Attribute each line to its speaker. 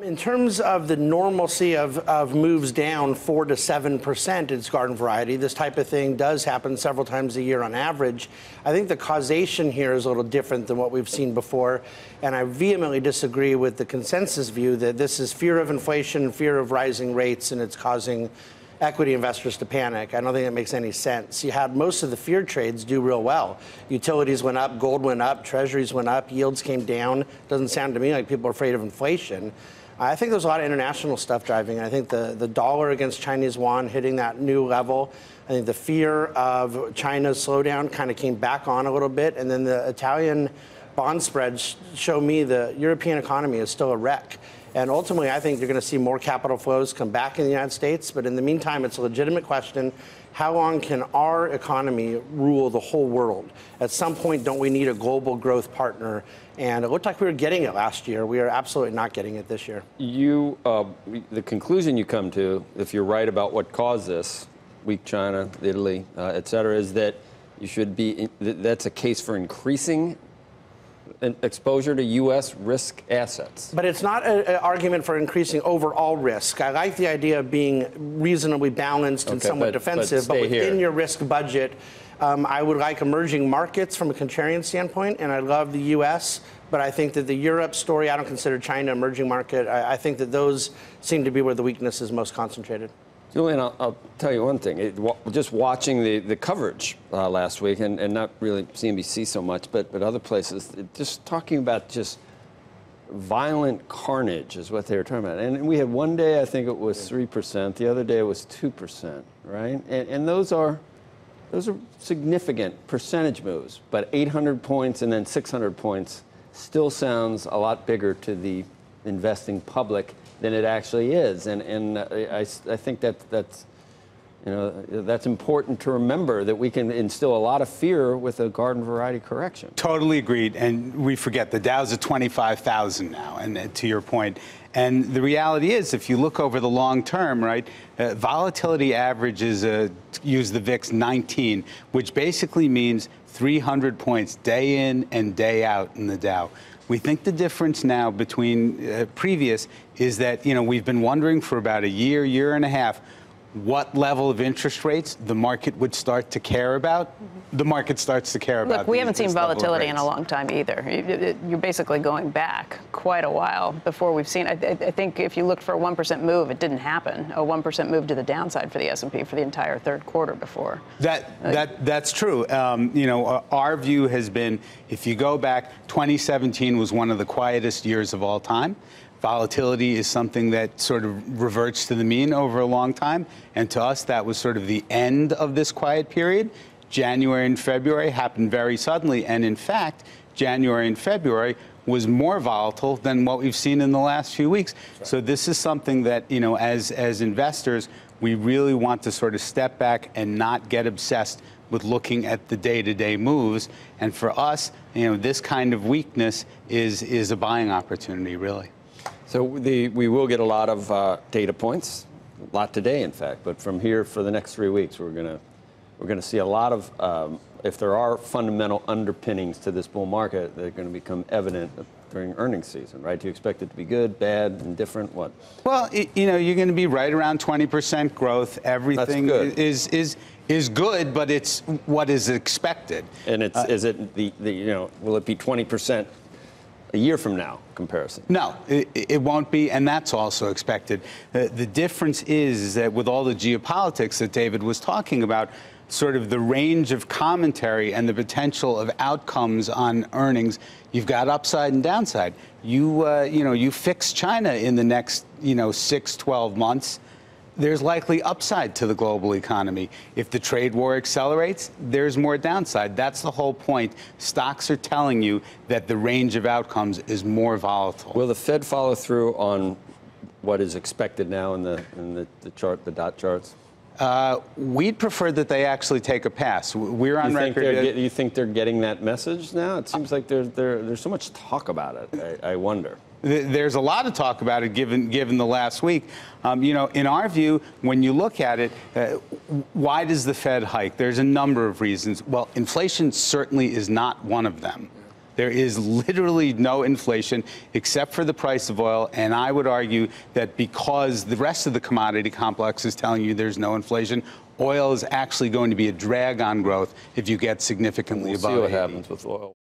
Speaker 1: In terms of the normalcy of moves down 4 to 7%, it's garden variety. This type of thing does happen several times a year on average. I think the causation here is a little different than what we've seen before, and I vehemently disagree with the consensus view that this is fear of inflation, fear of rising rates, and it's causing equity investors to panic. I don't think it makes any sense. You had most of the fear trades do real well. Utilities went up, gold went up, treasuries went up, yields came down. Doesn't sound to me like people are afraid of inflation. I think there's a lot of international stuff driving. I think the dollar against Chinese yuan hitting that new level. I think the fear of China's slowdown kind of came back on a little bit. And then the Italian bond spreads show me the European economy is still a wreck. And ultimately, I think you're going to see more capital flows come back in the United States. But in the meantime, it's a legitimate question. How long can our economy rule the whole world? At some point, don't we need a global growth partner? And it looked like we were getting it last year. We are absolutely not getting it this year.
Speaker 2: The conclusion you come to, if you're right about what caused this, weak China, Italy, et cetera, is that you should be, that's a case for increasing exposure to U.S. risk assets.
Speaker 1: But it's not an argument for increasing overall risk. I like the idea of being reasonably balanced and somewhat defensive, but within your risk budget, I would like emerging markets from a contrarian standpoint, and I love the U.S., but I think that the Europe story, I don't consider China emerging market. I think that those seem to be where the weakness is most concentrated.
Speaker 2: Julian, I'll tell you one thing. Just watching the coverage last week, and not really CNBC so much, but other places, just talking about just violent carnage is what they were talking about. And we had one day, I think it was 3%. The other day it was 2%, right? And those are significant percentage moves. But 800 points and then 600 points still sounds a lot bigger to the investing public than it actually is, and I think that's important to remember, that we can instill a lot of fear with a garden variety correction.
Speaker 3: Totally agreed, and we forget the Dow's at 25,000 now, and to your point. And the reality is, if you look over the long term, right, volatility averages, use the VIX 19, which basically means 300 points day in and day out in the Dow. We think the difference now between previous is that, we've been wondering for about a year and a half, what level of interest rates the market would start to care about. The market starts to care about.
Speaker 4: Look, we haven't seen volatility in a long time either. You're basically going back quite a while before we've seen. I think if you looked for a 1% move, it didn't happen. A 1% move to the downside for the S&P for the entire third quarter before.
Speaker 3: That's true. Our view has been, if you go back, 2017 was one of the quietest years of all time. Volatility is something that sort of reverts to the mean over a long time. And to us, that was sort of the end of this quiet period. January and February happened very suddenly. And in fact, January and February was more volatile than what we've seen in the last few weeks. Right. So this is something that, as investors, we really want to sort of step back and not get obsessed with looking at the day-to-day moves. And for us, this kind of weakness is a buying opportunity, really.
Speaker 2: So we will get a lot of data points, a lot today, in fact. But from here for the next 3 weeks, we're gonna see a lot of if there are fundamental underpinnings to this bull market, they're going to become evident during earnings season, right? Do you expect it to be good, bad, indifferent? What?
Speaker 3: Well, you're going to be right around 20% growth. Everything is good, but it's what is expected.
Speaker 2: And is it will it be 20%? A year from now comparison?
Speaker 3: No, it won't be, and that's also expected. The difference is that with all the geopolitics that David was talking about, sort of the range of commentary and the potential of outcomes on earnings, you've got upside and downside. You fix China in the next 6-12 months, there's likely upside to the global economy. If the trade war accelerates, there's more downside. That's the whole point. Stocks are telling you that the range of outcomes is more volatile.
Speaker 2: Will the Fed follow through on what is expected now in the chart, the dot charts?
Speaker 3: We'd prefer that they actually take a pass. We're on record.
Speaker 2: You think they're getting that message now? It seems like there's so much talk about it. I wonder.
Speaker 3: There's a lot of talk about it given the last week. In our view, when you look at it, why does the Fed hike? There's a number of reasons. Well, inflation certainly is not one of them. There is literally no inflation except for the price of oil, and I would argue that because the rest of the commodity complex is telling you there's no inflation, oil is actually going to be a drag on growth if you get significally above
Speaker 2: We'll see what
Speaker 3: 80.
Speaker 2: happens with oil.